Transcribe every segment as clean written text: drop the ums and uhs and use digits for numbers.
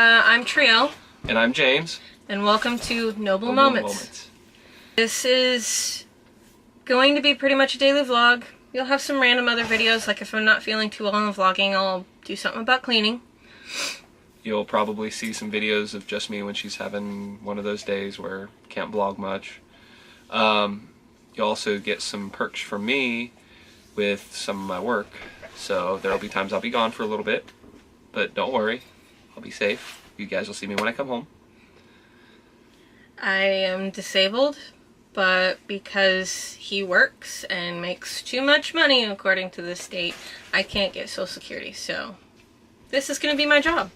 I'm Triel. And I'm James. And welcome to Noble Moments. This is going to be pretty much a daily vlog. You'll have some random other videos, like if I'm not feeling too well in vlogging, I'll do something about cleaning. You'll probably see some videos of just me when she's having one of those days where can't vlog much. You'll also get some perks from me with some of my work. So there'll be times I'll be gone for a little bit, but don't worry, I'll be safe. You guys will see me when I come home. I am disabled, but because he works and makes too much money according to the state, I can't get Social Security, so this is going to be my job.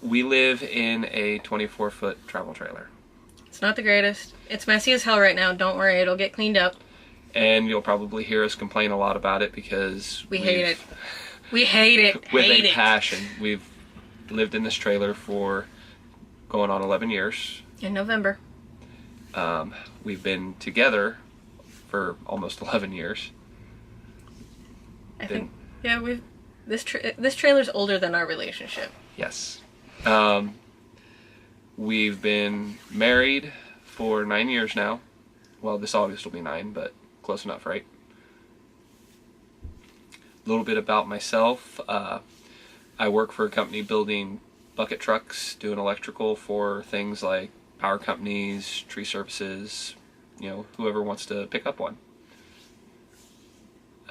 We live in a 24-foot travel trailer. It's not the greatest. It's messy as hell right now. Don't worry, it'll get cleaned up. And you'll probably hear us complain a lot about it because we hate it. We hate it. With a passion. We've lived in this trailer for going on 11 years. In November. We've been together for almost 11 years. I think, yeah, this trailer's older than our relationship. Yes. We've been married for 9 years now. Well, this August will be 9, but close enough, right? A little bit about myself. I work for a company building bucket trucks, doing electrical for things like power companies, tree services, you know, whoever wants to pick up one.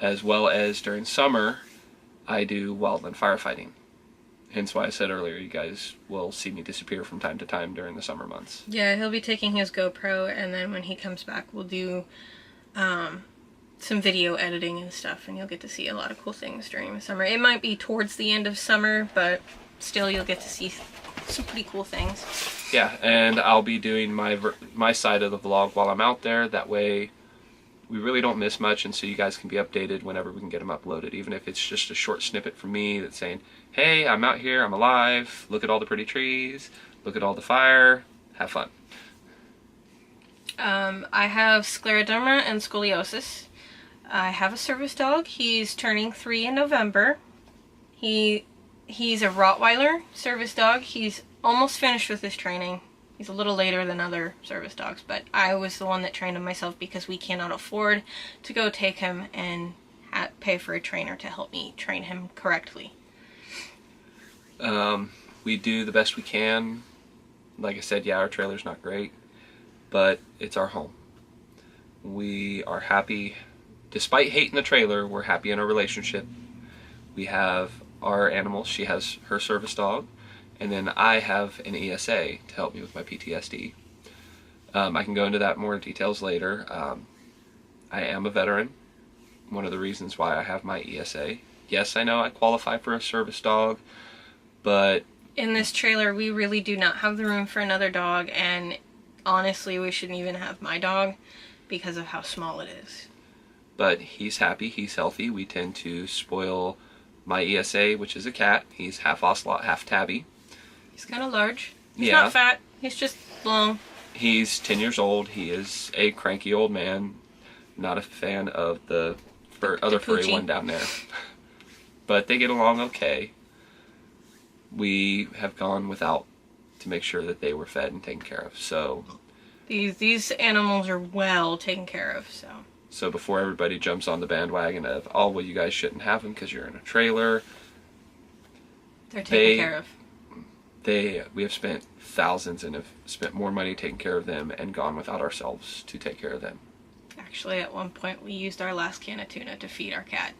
As well as during summer, I do wildland firefighting. Hence why I said earlier, you guys will see me disappear from time to time during the summer months. Yeah, he'll be taking his GoPro, and then when he comes back, we'll do some video editing and stuff, and you'll get to see a lot of cool things during the summer. It might be towards the end of summer, but still you'll get to see some pretty cool things. Yeah, and I'll be doing my side of the vlog while I'm out there. That way we really don't miss much, and so you guys can be updated whenever we can get them uploaded, even if it's just a short snippet from me that's saying, hey, I'm out here, I'm alive, look at all the pretty trees, look at all the fire, have fun. I have scleroderma and scoliosis. I have a service dog. He's turning 3 in November. He's a Rottweiler service dog. He's almost finished with his training. He's a little later than other service dogs, but I was the one that trained him myself because we cannot afford to go take him and pay for a trainer to help me train him correctly. We do the best we can. Like I said, yeah, our trailer's not great, but it's our home. We are happy. Despite hating the trailer, we're happy in our relationship. We have our animals. She has her service dog, and then I have an ESA to help me with my PTSD. I can go into that more details later. I am a veteran. One of the reasons why I have my ESA. Yes, I know I qualify for a service dog, but in this trailer, we really do not have the room for another dog, and honestly, we shouldn't even have my dog because of how small it is. But he's happy, he's healthy. We tend to spoil my ESA, which is a cat. He's half ocelot, half tabby. He's kind of large. He's not fat. He's just long. He's 10 years old. He is a cranky old man. Not a fan of the other furry one down there. But they get along okay. We have gone without to make sure that they were fed and taken care of. So these animals are well taken care of. So before everybody jumps on the bandwagon of, oh, well, you guys shouldn't have them because you're in a trailer, they're taken care of. We have spent thousands and have spent more money taking care of them and gone without ourselves to take care of them. Actually, at one point, we used our last can of tuna to feed our cat.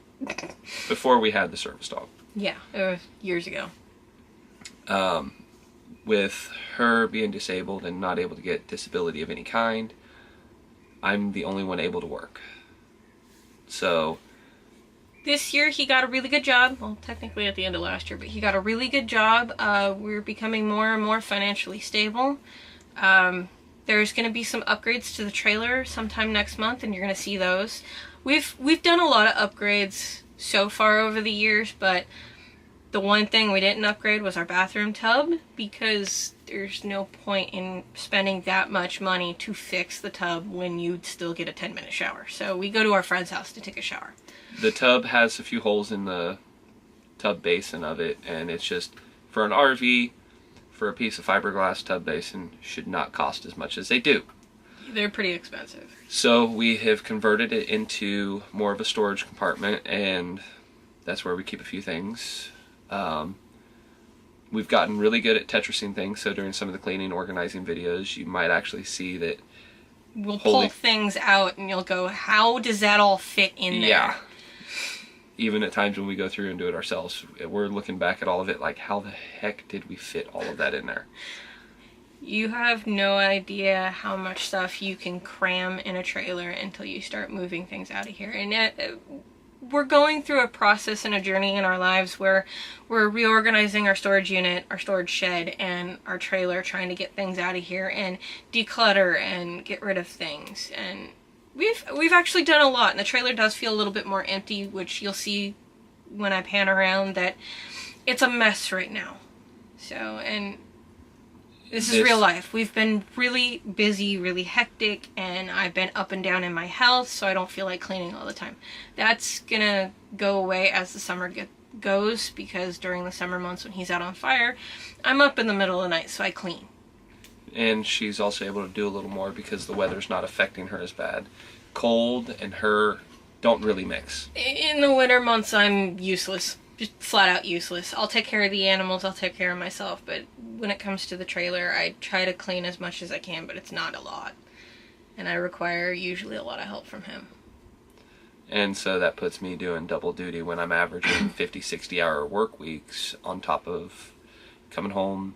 Before we had the service dog. Yeah, it was years ago. With her being disabled and not able to get disability of any kind, I'm the only one able to work. So this year he got a really good job. Well, technically at the end of last year, but he got a really good job. We're becoming more and more financially stable. There's going to be some upgrades to the trailer sometime next month, and you're going to see those. We've done a lot of upgrades so far over the years, but the one thing we didn't upgrade was our bathroom tub, because there's no point in spending that much money to fix the tub when you'd still get a 10-minute shower. So we go to our friend's house to take a shower. The tub has a few holes in the tub basin of it, and it's just for an RV, for a piece of fiberglass tub basin should not cost as much as they do. They're pretty expensive. So we have converted it into more of a storage compartment, and that's where we keep a few things. We've gotten really good at Tetrising things, so during some of the cleaning, organizing videos, you might actually see that we'll pull things out and you'll go, how does that all fit in there? Yeah. Even at times when we go through and do it ourselves, we're looking back at all of it like, how the heck did we fit all of that in there? You have no idea how much stuff you can cram in a trailer until you start moving things out of here. And we're going through a process and a journey in our lives where we're reorganizing our storage unit, our storage shed, and our trailer, trying to get things out of here and declutter and get rid of things. And we've actually done a lot, and the trailer does feel a little bit more empty, which you'll see when I pan around that it's a mess right now. So, and this is real life. We've been really busy, really hectic, and I've been up and down in my health, so I don't feel like cleaning all the time. That's gonna go away as the summer goes, because during the summer months when he's out on fire, I'm up in the middle of the night, so I clean. And she's also able to do a little more because the weather's not affecting her as bad. Cold and her don't really mix. In the winter months, I'm useless. Just flat out useless. I'll take care of the animals, I'll take care of myself, but when it comes to the trailer, I try to clean as much as I can, but it's not a lot. And I require usually a lot of help from him. And so that puts me doing double duty when I'm averaging 50, 60-hour work weeks on top of coming home,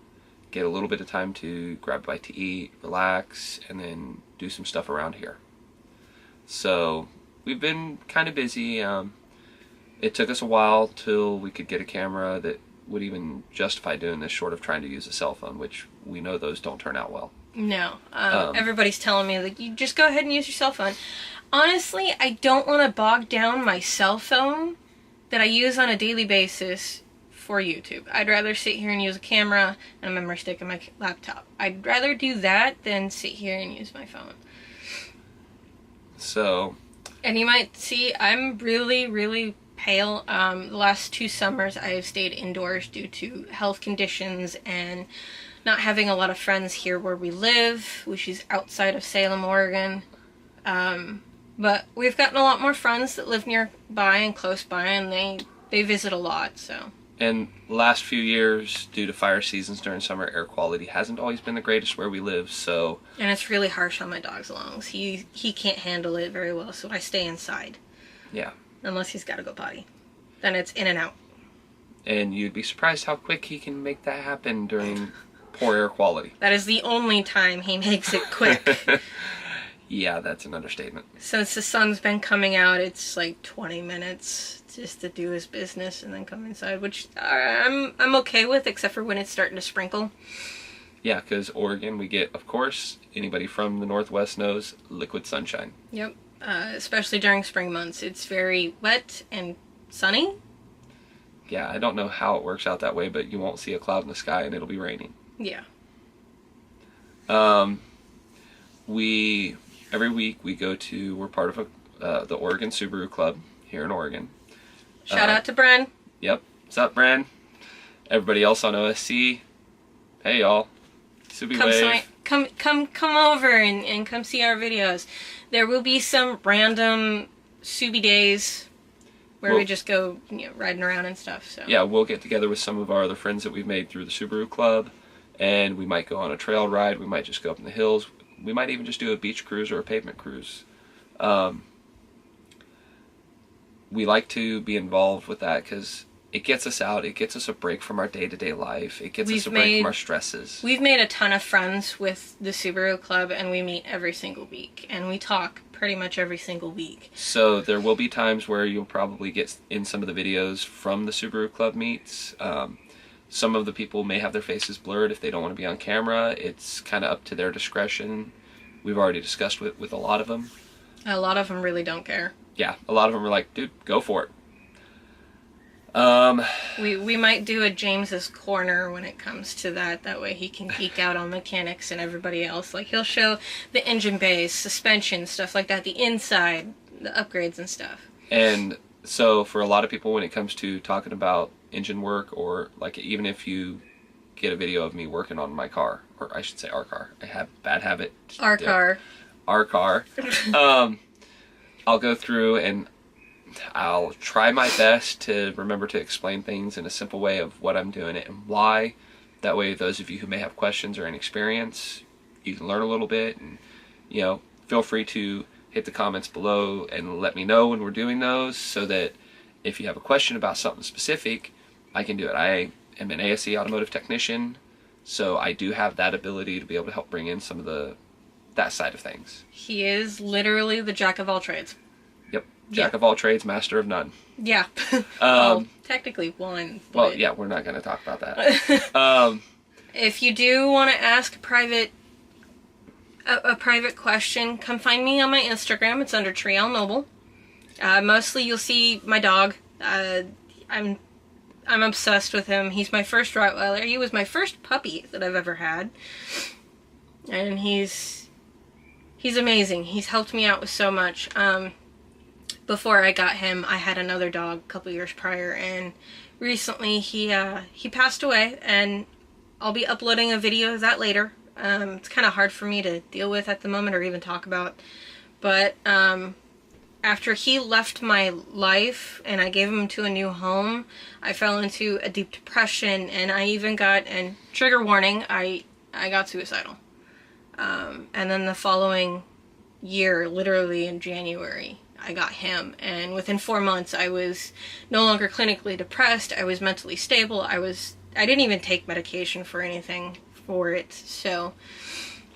get a little bit of time to grab a bite to eat, relax, and then do some stuff around here. So we've been kind of busy. It took us a while till we could get a camera that would even justify doing this, short of trying to use a cell phone, which we know those don't turn out well. No. Everybody's telling me, like, you just go ahead and use your cell phone. Honestly, I don't want to bog down my cell phone that I use on a daily basis for YouTube. I'd rather sit here and use a camera and a memory stick in my laptop. I'd rather do that than sit here and use my phone. So... And you might see I'm really, really pale. The last 2 summers I have stayed indoors due to health conditions and not having a lot of friends here where we live, which is outside of Salem, Oregon. But we've gotten a lot more friends that live nearby and close by, and they visit a lot, so. And last few years, due to fire seasons during summer, air quality hasn't always been the greatest where we live, so... And it's really harsh on my dog's lungs. He can't handle it very well, so I stay inside. Yeah. Unless he's got to go potty. Then it's in and out. And you'd be surprised how quick he can make that happen during poor air quality. That is the only time he makes it quick. Yeah, that's an understatement. Since the sun's been coming out, it's like 20 minutes just to do his business and then come inside, which I'm okay with, except for when it's starting to sprinkle. Yeah, because Oregon, we get, of course, anybody from the Northwest knows, liquid sunshine. Yep. Especially during spring months. It's very wet and sunny. Yeah, I don't know how it works out that way, but you won't see a cloud in the sky and it'll be raining. Yeah. Every week we're part of the Oregon Subaru Club here in Oregon. Shout out to Bren. Yep. What's up, Bren? Everybody else on OSC. Hey, y'all. Subi Wave. Come over and come see our videos. There will be some random Subi days where we just go riding around and stuff. So yeah, we'll get together with some of our other friends that we've made through the Subaru Club, and we might go on a trail ride. We might just go up in the hills. We might even just do a beach cruise or a pavement cruise. We like to be involved with that because it gets us out. It gets us a break from our day-to-day life. It gets us a break from our stresses. We've made a ton of friends with the Subaru Club, and we meet every single week. And we talk pretty much every single week. So there will be times where you'll probably get in some of the videos from the Subaru Club meets. Some of the people may have their faces blurred if they don't want to be on camera. It's kind of up to their discretion. We've already discussed with a lot of them. A lot of them really don't care. Yeah, a lot of them are like, dude, go for it. We might do a James's Corner when it comes to that. That way he can geek out on mechanics and everybody else. Like, he'll show the engine bays, suspension, stuff like that, the inside, the upgrades and stuff. And so for a lot of people, when it comes to talking about engine work, or like even if you get a video of me working on my car, or I should say our car. I have a bad habit. Our car. Our car. I'll go through and I'll try my best to remember to explain things in a simple way of what I'm doing it and why. That way, those of you who may have questions or inexperience, you can learn a little bit. And, you know, feel free to hit the comments below and let me know when we're doing those, so that if you have a question about something specific, I can do it. I am an ASE automotive technician, so I do have that ability to be able to help bring in some of that side of things. He is literally the jack of all trades. Yep. Jack of all trades, master of none. Yeah. Well, technically one. Well, yeah, we're not going to talk about that. If you do want to ask a private question, come find me on my Instagram. It's under Trial Noble. Mostly you'll see my dog. I'm obsessed with him. He's my first Rottweiler. He was my first puppy that I've ever had. And he's amazing. He's helped me out with so much. Before I got him, I had another dog a couple years prior, and recently he passed away, and I'll be uploading a video of that later. It's kind of hard for me to deal with at the moment or even talk about, but after he left my life and I gave him to a new home, I fell into a deep depression, and I even got, and trigger warning, I got suicidal. And then the following year, literally in January, I got him, and within 4 months I was no longer clinically depressed. I was mentally stable. I didn't even take medication for anything for it, so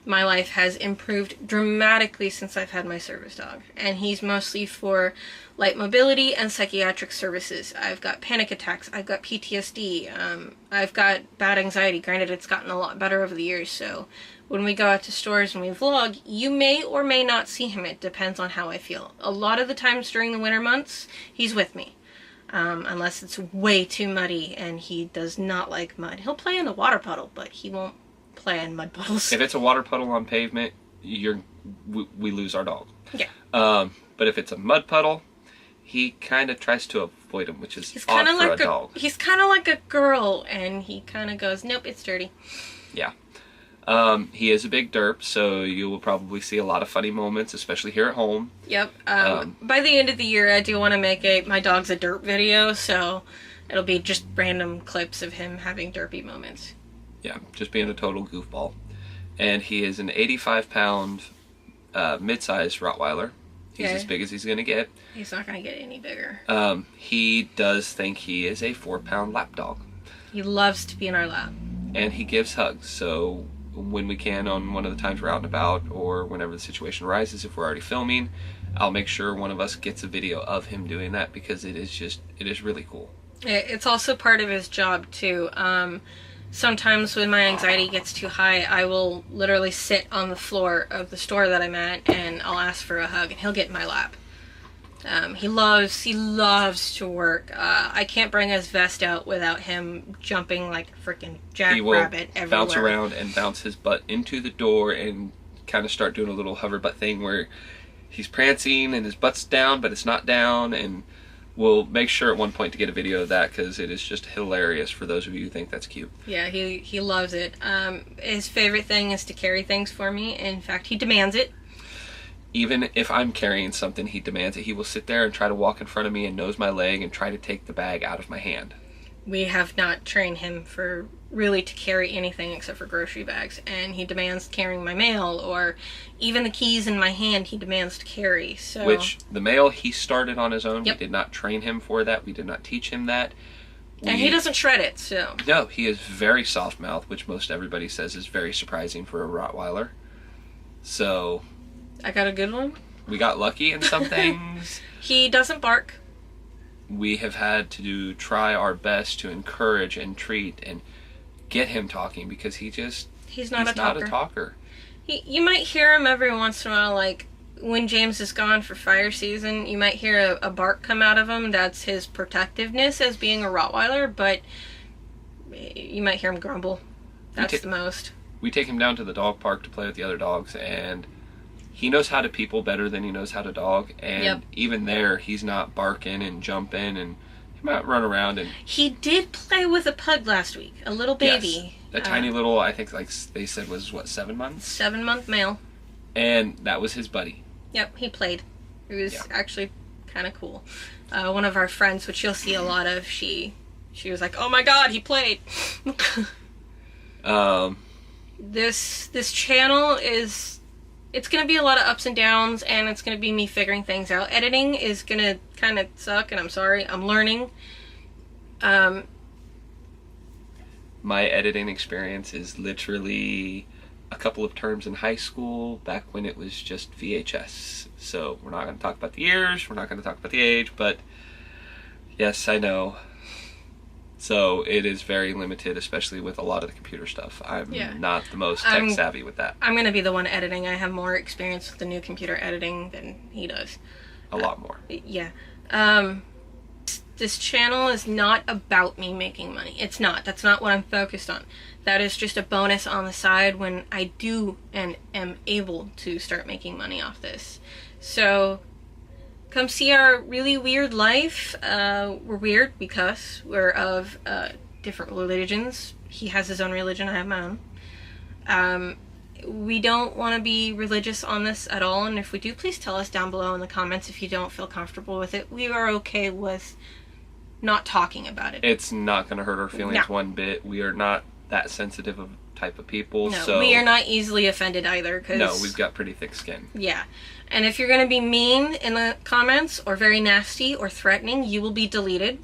my life has improved dramatically since I've had my service dog, and he's mostly for light mobility and psychiatric services. I've got panic attacks, I've got PTSD, I've got bad anxiety. Granted, it's gotten a lot better over the years, so when we go out to stores and we vlog, you may or may not see him. It depends on how I feel. A lot of the times during the winter months, he's with me. Unless it's way too muddy, and he does not like mud. He'll play in a water puddle, but he won't play in mud puddles. If it's a water puddle on pavement, we lose our dog. Yeah. But if it's a mud puddle, he kind of tries to avoid him, which is odd for a dog. He's kind of like a girl, and he kind of goes, nope, it's dirty. Yeah. He is a big derp, so you will probably see a lot of funny moments, especially here at home. Yep. By the end of the year, I do want to make my dog's a derp video, so it'll be just random clips of him having derpy moments. Yeah, just being a total goofball. And he is an 85-pound mid-sized Rottweiler. He's as big as he's going to get. He's not going to get any bigger. He does think he is a 4-pound lap dog. He loves to be in our lap. And he gives hugs, so when we can, on one of the times we're out and about, or whenever the situation arises, if we're already filming, I'll make sure one of us gets a video of him doing that, because it is really cool. It's also part of his job too. Sometimes when my anxiety gets too high, I will literally sit on the floor of the store that I'm at, and I'll ask for a hug, and he'll get in my lap. He loves to work. I can't bring his vest out without him jumping like a freaking jackrabbit everywhere. He will bounce around and bounce his butt into the door and kind of start doing a little hover butt thing where he's prancing and his butt's down, but it's not down, and we'll make sure at one point to get a video of that, because it is just hilarious for those of you who think that's cute. Yeah, he loves it. His favorite thing is to carry things for me. In fact, he demands it. Even if I'm carrying something, he demands it. He will sit there and try to walk in front of me and nose my leg and try to take the bag out of my hand. We have not trained him for really to carry anything except for grocery bags, and he demands carrying my mail, or even the keys in my hand he demands to carry. So, which, the mail he started on his own. Yep. We did not train him for that. We did not teach him that. And he doesn't shred it, so. No, he is very soft-mouthed, which most everybody says is very surprising for a Rottweiler. So I got a good one. We got lucky in some things. He doesn't bark. We have had to try our best to encourage and treat and get him talking, because he's not a talker. You might hear him every once in a while, like when James is gone for fire season, you might hear a bark come out of him. That's his protectiveness as being a Rottweiler, but you might hear him grumble. That's the most. We take him down to the dog park to play with the other dogs, and he knows how to people better than he knows how to dog, and even there, he's not barking and jumping, and He might run around and... He did play with a pug last week, a little baby. Yes, a tiny little, I think like they said was, what, 7 months? 7-month male. And that was his buddy. Yep, he played. It was actually kind of cool. One of our friends, which you'll see a lot of, she was like, "Oh my god, he played." This channel is, it's going to be a lot of ups and downs, and it's going to be me figuring things out. Editing is going to kind of suck, and I'm sorry. I'm learning. My editing experience is literally a couple of terms in high school back when it was just VHS. So we're not going to talk about the years, we're not going to talk about the age, but yes, I know. So it is very limited, especially with a lot of the computer stuff. I'm not the most tech savvy with that. I'm going to be the one editing. I have more experience with the new computer editing than he does. A lot more. Yeah. This channel is not about me making money. It's not. That's not what I'm focused on. That is just a bonus on the side when I do and am able to start making money off this. So come see our really weird life. We're weird because we're of different religions. He has his own religion, I have my own. We don't want to be religious on this at all, and if we do, please tell us down below in the comments if you don't feel comfortable with it. We are okay with not talking about it. It's not going to hurt our feelings one bit. We are not that sensitive of type of people. No, so we are not easily offended either. No, we've got pretty thick skin. Yeah. And if you're going to be mean in the comments or very nasty or threatening, you will be deleted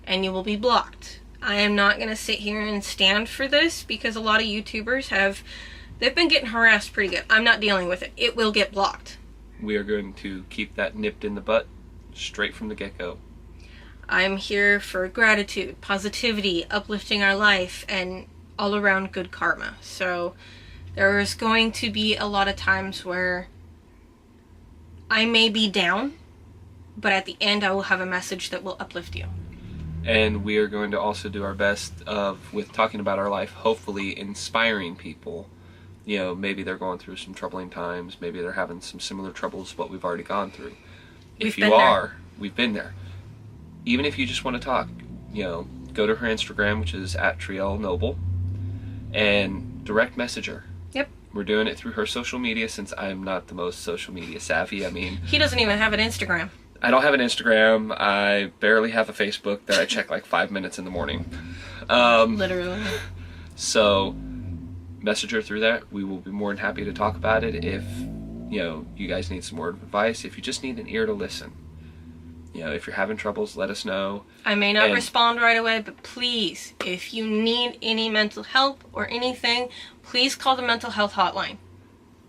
and you will be blocked. I am not going to sit here and stand for this because a lot of YouTubers they've been getting harassed pretty good. I'm not dealing with it. It will get blocked. We are going to keep that nipped in the butt straight from the get-go. I'm here for gratitude, positivity, uplifting our life, and all around good karma. So there is going to be a lot of times where I may be down, but at the end I will have a message that will uplift you. And we are going to also do our best with talking about our life, hopefully inspiring people. You know, maybe they're going through some troubling times, maybe they're having some similar troubles to what we've already gone through. If you are, we've been there. Even if you just want to talk, you know, go to her Instagram, which is @TrielNoble, and direct message her. Yep. We're doing it through her social media since I'm not the most social media savvy. I mean... He doesn't even have an Instagram. I don't have an Instagram. I barely have a Facebook that I check like 5 minutes in the morning. Literally. So, message her through that. We will be more than happy to talk about it if, you know, you guys need some word of advice. If you just need an ear to listen. You know, if you're having troubles, let us know. I may not respond right away, but please, if you need any mental help or anything, please call the mental health hotline.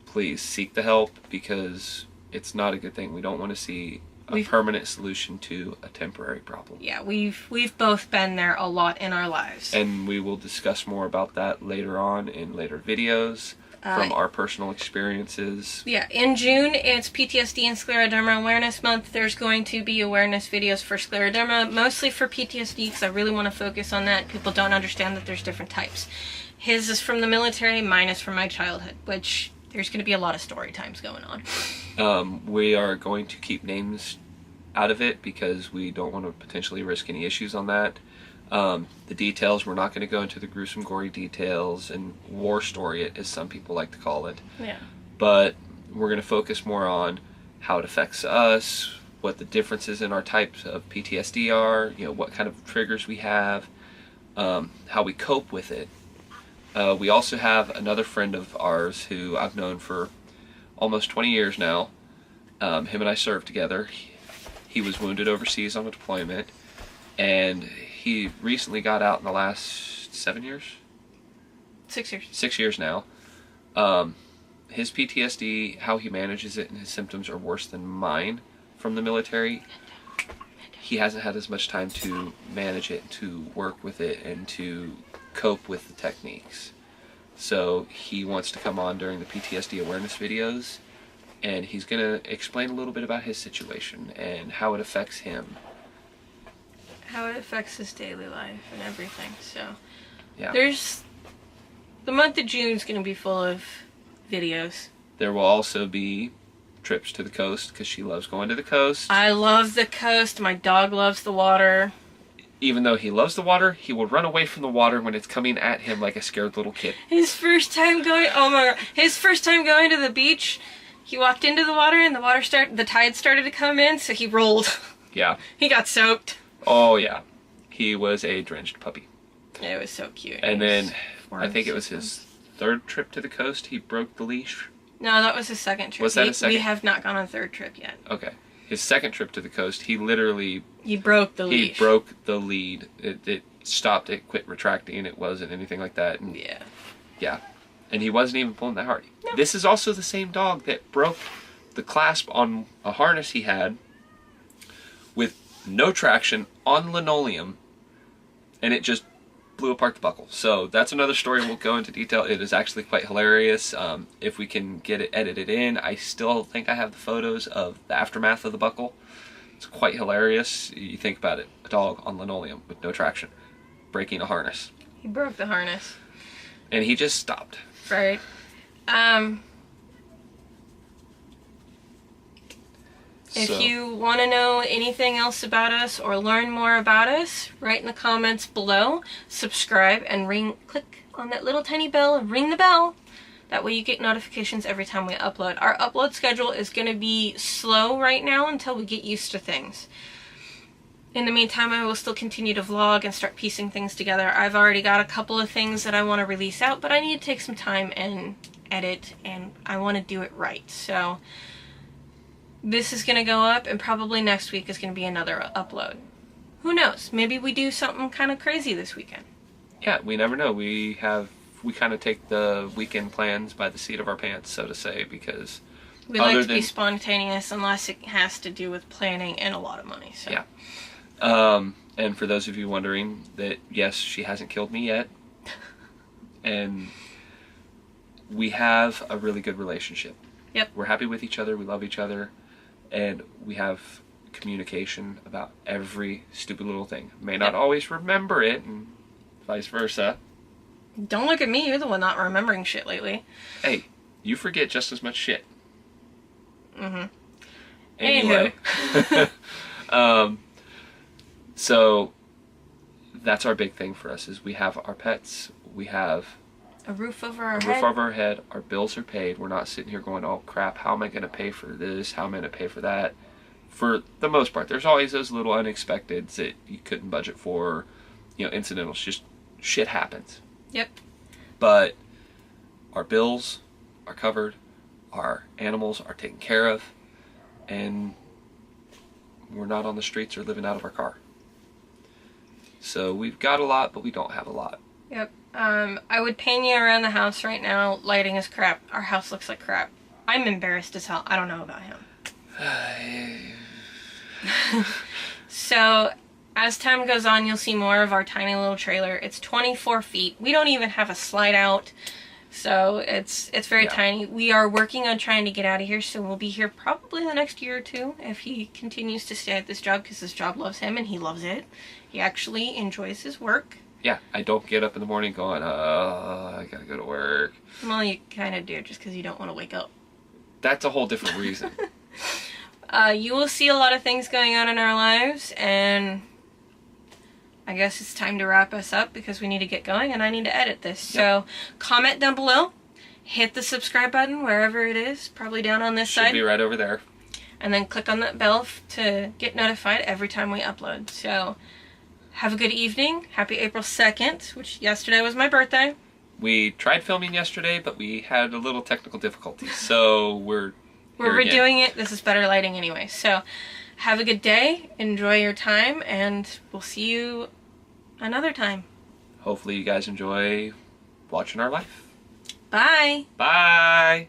Please seek the help because it's not a good thing. We don't want to see a permanent solution to a temporary problem. Yeah, we've both been there a lot in our lives. And we will discuss more about that later on in later videos. From our personal experiences. Yeah, in June, it's PTSD and Scleroderma Awareness Month. There's going to be awareness videos for scleroderma, mostly for PTSD, because I really want to focus on that. People don't understand that there's different types. His is from the military, mine is from my childhood, which there's going to be a lot of story times going on. We are going to keep names out of it because we don't want to potentially risk any issues on that. The details, we're not going to go into the gruesome, gory details and war story, as some people like to call it. Yeah. But we're going to focus more on how it affects us, what the differences in our types of PTSD are, you know, what kind of triggers we have, how we cope with it. We also have another friend of ours who I've known for almost 20 years now. Him and I served together. He was wounded overseas on a deployment, and he recently got out in the last 7 years? 6 years. 6 years now. His PTSD, how he manages it, and his symptoms are worse than mine from the military. He hasn't had as much time to manage it, to work with it, and to cope with the techniques. So he wants to come on during the PTSD awareness videos, and he's going to explain a little bit about his situation and how it affects him. How it affects his daily life and everything. So yeah, the month of June is going to be full of videos. There will also be trips to the coast because she loves going to the coast. I love the coast. My dog loves the water. even though he loves the water, he will run away from the water when it's coming at him like a scared little kid. His first time going, oh my god, his first time going to the beach, he walked into the water and the tide started to come in, so he rolled. Yeah. He got soaked. Oh yeah. He was a drenched puppy. It was so cute. And then, I think it was his third trip to the coast, he broke the leash. No, that was his second trip. Was that his second? We have not gone on a third trip yet. Okay. His second trip to the coast, he literally... He broke the leash. He broke the lead. It stopped, it quit retracting, it wasn't anything like that. And yeah. Yeah. And he wasn't even pulling that hard. No. This is also the same dog that broke the clasp on a harness he had with no traction on linoleum, and it just blew apart the buckle. So that's another story, we'll go into detail. It is actually quite hilarious. If we can get it edited in, I still think I have the photos of the aftermath of the buckle. It's quite hilarious. You think about it, a dog on linoleum with no traction, breaking a harness. He broke the harness. And he just stopped. Right. If you want to know anything else about us or learn more about us, write in the comments below, subscribe, and click on that little tiny bell and ring the bell. That way you get notifications every time we upload. Our upload schedule is going to be slow right now until we get used to things. In the meantime, I will still continue to vlog and start piecing things together. I've already got a couple of things that I want to release out, but I need to take some time and edit, and I want to do it right. So this is going to go up, and probably next week is going to be another upload. Who knows? Maybe we do something kind of crazy this weekend. Yeah, we never know. We kind of take the weekend plans by the seat of our pants, so to say, because we like to be spontaneous unless it has to do with planning and a lot of money. So. Yeah. And for those of you wondering that, yes, she hasn't killed me yet. And we have a really good relationship. Yep. We're happy with each other. We love each other. And we have communication about every stupid little thing. May not always remember it, and vice versa. Don't look at me. You're the one not remembering shit lately. Hey, you forget just as much shit. Mm-hmm. Anyway. So that's our big thing for us, is we have our pets, we have a roof over our head, our bills are paid. We're not sitting here going, oh crap, how am I going to pay for this, how am I going to pay for that? For the most part, there's always those little unexpecteds that you couldn't budget for, incidentals, just shit happens. Yep. But our bills are covered, our animals are taken care of, and we're not on the streets or living out of our car. So we've got a lot, but we don't have a lot. Yep. I would pan you around the house right now. Lighting is crap. Our house looks like crap. I'm embarrassed as hell. I don't know about him. So, as time goes on, you'll see more of our tiny little trailer. It's 24 feet. We don't even have a slide out. So, it's very tiny. We are working on trying to get out of here, so we'll be here probably the next year or two if he continues to stay at this job, because this job loves him and he loves it. He actually enjoys his work. Yeah, I don't get up in the morning going, I gotta go to work. Well, you kind of do, just because you don't want to wake up. That's a whole different reason. You will see a lot of things going on in our lives, and I guess it's time to wrap us up because we need to get going and I need to edit this. Yep. So comment down below, hit the subscribe button wherever it is, probably down on this side. Should be right over there. And then click on that bell to get notified every time we upload. So have a good evening. Happy April 2nd, which yesterday was my birthday. We tried filming yesterday, but we had a little technical difficulties, so we're redoing it. This is better lighting anyway. So have a good day, enjoy your time, and we'll see you another time. Hopefully you guys enjoy watching our life. Bye. Bye.